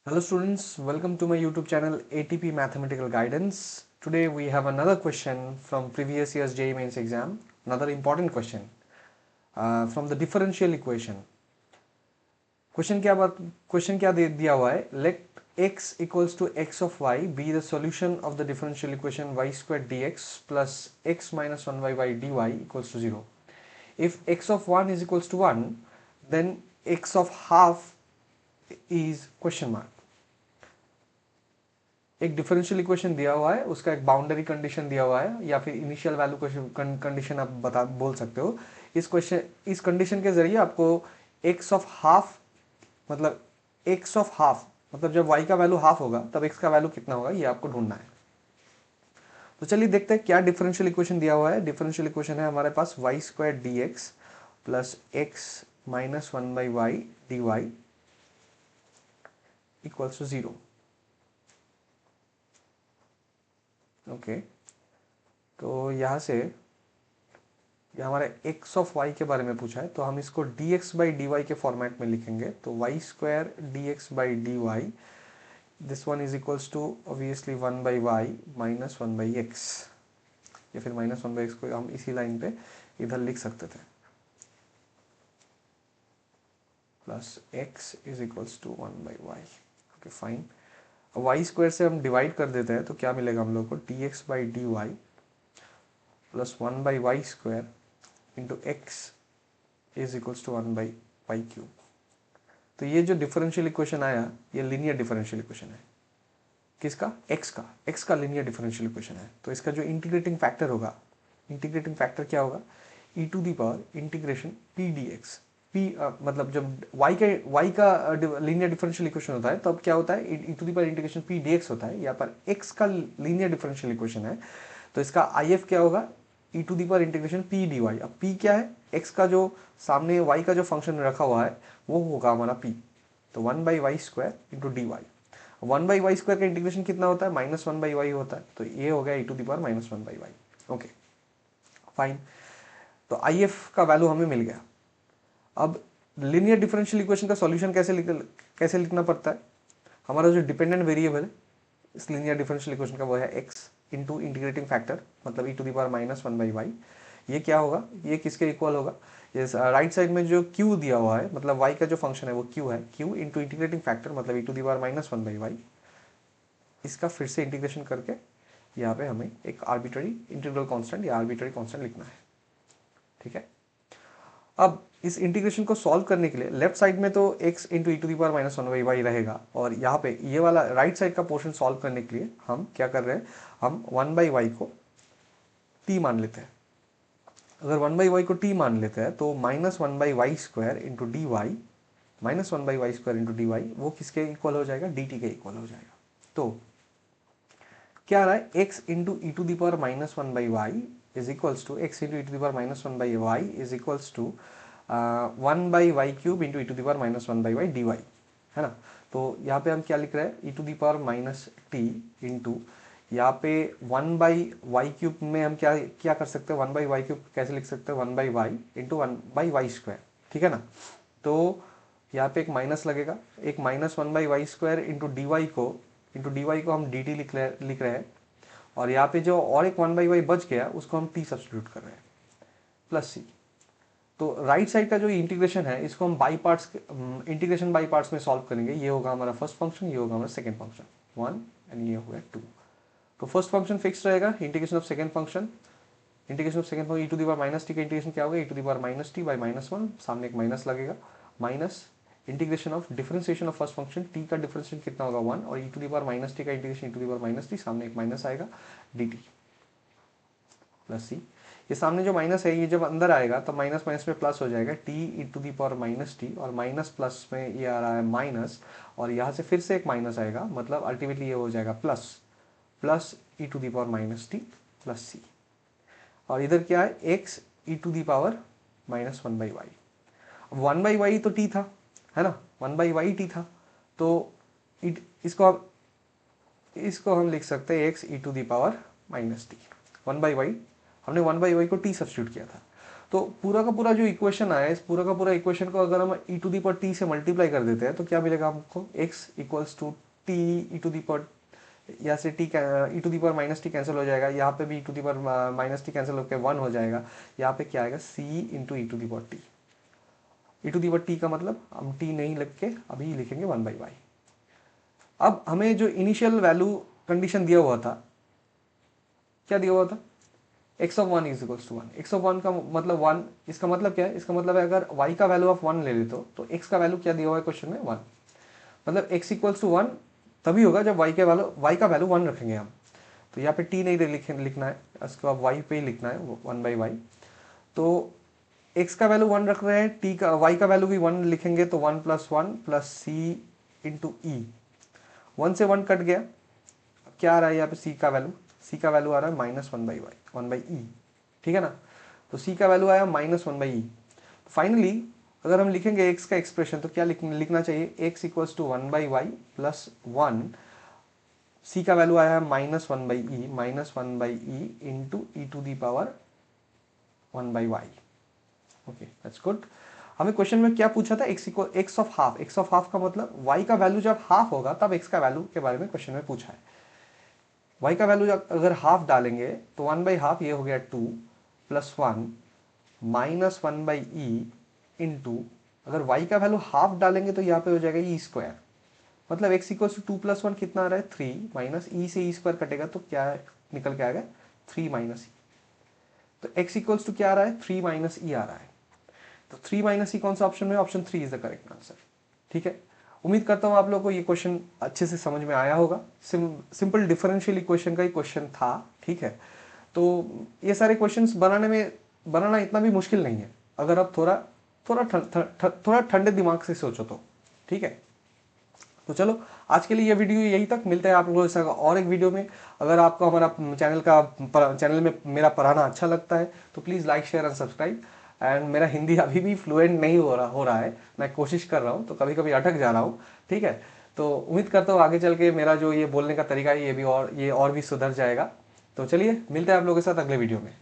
Hello students, welcome to my YouTube channel ATP Mathematical Guidance. Today we have another question from previous year's JEE Mains exam, another important question from the differential equation. Question क्या दिया हुआ है? Let x equals to x of y be the solution of the differential equation y squared dx plus x minus 1 by y dy equals to 0. If x of 1 is equals to 1, then x of half is question mark. एक differential equation दिया हुआ है, उसका एक boundary condition दिया हुआ है या फिर इनिशियल वैल्यू कंडीशन आप बोल सकते हो। इस कंडीशन के जरिए आपको एक्स ऑफ हाफ मतलब जब y का वैल्यू हाफ होगा तब x का वैल्यू कितना होगा ये आपको ढूंढना है। तो चलिए देखते हैं क्या डिफरेंशियल इक्वेशन दिया हुआ है। डिफरेंशियल इक्वेशन है हमारे पास y square d x plus x minus 1 by y d y equals to 0। Okay, तो यहाँ से ये हमारे x ऑफ y के बारे में पूछा है, तो हम इसको dx बाई डी वाई के फॉर्मेट में लिखेंगे। तो y square d x by d y, this one is equals to obviously 1 by y minus 1 by x, या फिर माइनस 1 बाई एक्स को हम इसी लाइन पे इधर लिख सकते थे, plus x is equals to 1 by y. Okay fine, y square से हम डिवाइड कर देते हैं तो क्या मिलेगा हम लोग को? D x by d y plus 1 by y square into x is equals to 1 by y cube. तो ये जो डिफरेंशियल इक्वेशन आया ये लीनियर डिफरेंशियल इक्वेशन है। किसका? एक्स का लीनियर डिफरेंशियल इक्वेशन है। तो इसका जो इंटीग्रेटिंग फैक्टर होगा, इंटीग्रेटिंग फैक्टर क्या होगा? E to the power integration p d x. P मतलब जब y का लीनियर डिफरेंशियल इक्वेशन होता है तब क्या होता है? E to the power integration p d x होता है। यहाँ पर x का लीनियर डिफरेंशियल इक्वेशन है तो इसका आई एफ क्या होगा? E to the power integration p d y. अब p क्या है? x का जो सामने y का जो फंक्शन रखा हुआ है वो होगा हमारा p। तो 1 by y square into d y. 1 by y square का इंटीग्रेशन कितना होता है? माइनस 1 बाई वाई होता है। तो ये हो गया e to the power minus 1 by y. Okay fine, तो आई एफ का वैल्यू हमें मिल गया। अब लीनियर डिफरेंशियल इक्वेशन का सॉल्यूशन कैसे लिखना पड़ता है? हमारा जो डिपेंडेंट वेरिएबल है इस लीनियर डिफरेंशियल इक्वेशन का वो है एक्स इंटू इंटीग्रेटिंग फैक्टर मतलब e to the power minus 1 by y. ये क्या होगा? ये किसके इक्वल होगा? ये राइट साइड में जो q दिया हुआ है मतलब y का जो फंक्शन है वो q है, q इंटू इंटीग्रेटिंग फैक्टर मतलब e to the power minus 1 by y. इसका फिर से इंटीग्रेशन करके यहाँ पे हमें एक आर्बिट्ररी इंटीग्रल कांस्टेंट या आर्बिट्ररी कांस्टेंट लिखना है। ठीक है, अब इस इंटीग्रेशन को सॉल्व करने के लिए लेफ्ट साइड में तो x into e to the power minus 1 by y रहेगा, और यहाँ पे ये वाला राइट साइड का पोर्शन सॉल्व करने के लिए हम क्या कर रहे हैं? हम 1 बाई वाई को t मान लेते हैं। अगर 1 बाई वाई को t मान लेते हैं तो minus 1 by y square into d y, minus 1 by y square into d y वो किसके इक्वल हो जाएगा? dt के इक्वल हो जाएगा। तो क्या आ रहा है? x into e to the power minus 1 by y is equals to x into e to the power minus 1 by y is equals to 1 by y cube into e to the power minus 1 by y d y, है ना। तो यहाँ पे हम क्या लिख रहे हैं? E to the power minus t into यहाँ पे 1 बाई वाई क्यूब में हम क्या क्या कर सकते हैं? 1 बाई वाई क्यूब कैसे लिख सकते हैं? 1 by y into 1 by y square, ठीक है ना। तो यहाँ पे एक माइनस लगेगा, एक minus 1 by y square into d y को हम डी टी लिख रहे हैं, और यहाँ पे जो और एक 1 बाई वाई बच गया उसको हम टी सब्स्टिट्यूट कर रहे हैं प्लस सी। तो राइट साइड का जो इंटीग्रेशन है इसको हम by parts integration by parts में सॉल्व करेंगे। ये होगा हमारा फर्स्ट फंक्शन, ये होगा हमारा सेकंड फंक्शन 1 एंड ये हो गया 2। तो फर्स्ट फंक्शन फिक्स रहेगा, integration of second function e to the power minus t का इंटीग्रेशन क्या होगा? E to the power minus t by minus 1, सामने एक माइनस लगेगा, minus integration of differentiation of first function t का differentiation कितना होगा? 1, और e to the power minus t का integration e to the power minus t, सामने एक माइनस आएगा डी टी प्लस सी। ये सामने जो माइनस है ये जब अंदर आएगा तब माइनस माइनस में प्लस हो जाएगा, t e to the power minus t, और माइनस प्लस में ये आ रहा है माइनस, और यहाँ से फिर से एक माइनस आएगा, मतलब अल्टीमेटली ये हो जाएगा plus plus e to the power minus t plus c. और इधर क्या है? X e to the power minus 1 by y. अब 1 बाई वाई तो टी था, है ना, 1 बाई वाई टी था, तो इसको हम लिख सकते हैं x e to the power minus t. 1 by y हमने 1 बाई वाई को टी सब्स्टिट्यूट किया था, तो पूरा का पूरा जो इक्वेशन आया, इस पूरा का पूरा इक्वेशन को अगर हम e to the power t से मल्टीप्लाई कर देते हैं तो क्या मिलेगा हमको, x equals to t e to the power, यहाँ से t e to the power minus t cancel हो जाएगा, यहाँ पे भी e to the power minus t cancel होकर 1 हो जाएगा, यहाँ पे क्या आएगा c into e to the power t. E to the power t का मतलब हम टी नहीं लिख के अभी लिखेंगे 1/y। अब हमें जो इनिशियल वैल्यू कंडीशन दिया हुआ था, क्या दिया हुआ था, x of 1 is equals to 1। x of 1 का मतलब 1, इसका मतलब क्या है, इसका मतलब है अगर y का वैल्यू ऑफ 1 ले लेते हो तो x का वैल्यू क्या दिया हुआ है क्वेश्चन में, 1। मतलब x इक्वल्स टू 1 तभी होगा जब y का वैल्यू 1 रखेंगे हम। तो यहाँ पे t नहीं लिखना है, इसको अब y पे ही लिखना है 1/y। तो x का वैल्यू 1 रख रहे हैं, t का y का वैल्यू भी 1 लिखेंगे तो 1 + 1 + c इंटू ई, 1 से 1 कट गया, क्या आ रहा है यहाँ पे c का वैल्यू, c का वैल्यू आ रहा है -1/e, ठीक है ना। तो c का वैल्यू आया -1/e। फाइनली अगर हम लिखेंगे x का एक्सप्रेशन तो क्या लिखना चाहिए, x equals to 1/y plus 1, c का वैल्यू आया है -1/e into e to the power 1/y। Okay, that's good. हमें क्वेश्चन में क्या पूछा था, x of half. x of half का मतलब y का वैल्यू जब हाफ होगा तब x का वैल्यू के बारे में क्वेश्चन में पूछा है। y का वैल्यू अगर हाफ डालेंगे तो 1/2 ये हो गया 2 + 1 -1/e इंटू, अगर y का वैल्यू हाफ डालेंगे तो यहाँ पे हो जाएगा e²। मतलब x इक्वल्स टू 2 + 1 कितना आ रहा है 3, माइनस e से e² कटेगा तो क्या निकल के आएगा 3 - e। तो x इक्वल्स टू क्या आ रहा है 3 - e आ रहा है। तो 3 - e कौन सा ऑप्शन में, option 3 is the correct answer. ठीक है, उम्मीद करता हूँ आप लोगों को ये क्वेश्चन अच्छे से समझ में आया होगा। सिंपल डिफरेंशियल इक्वेशन का ही क्वेश्चन था, ठीक है। तो ये सारे क्वेश्चंस बनाना इतना भी मुश्किल नहीं है अगर आप थोड़ा ठंडे दिमाग से सोचो तो, ठीक है। तो चलो आज के लिए ये वीडियो यही तक, मिलते हैं आप लोगों से और एक वीडियो में। अगर आपको हमारा चैनल में मेरा पढ़ाना अच्छा लगता है तो please like share and subscribe. And मेरा हिंदी अभी भी फ्लुएंट नहीं हो रहा है, मैं कोशिश कर रहा हूँ, तो कभी कभी अटक जा रहा हूँ, ठीक है। तो उम्मीद करता हूँ आगे चल के मेरा जो ये बोलने का तरीका है ये और भी सुधर जाएगा। तो चलिए मिलते हैं आप लोगों के साथ अगले वीडियो में।